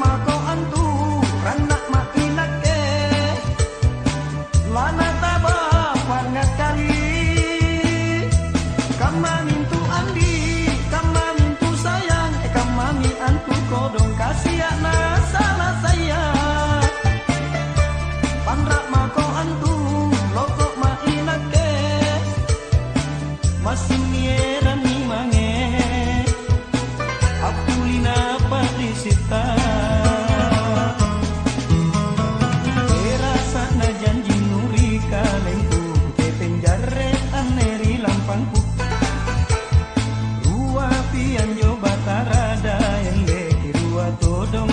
mako antu ranak makinak ke lana taba pangat kali kama mintu andi kama mintu sayang kama mi antu kodong kasih na salah saya panrak mako antu loko mainak ke masih niera mi mange apulina padisita terasa na janji nuri kalengku te penjare aneri lampangku rua pian jo batarada yang leki rua todong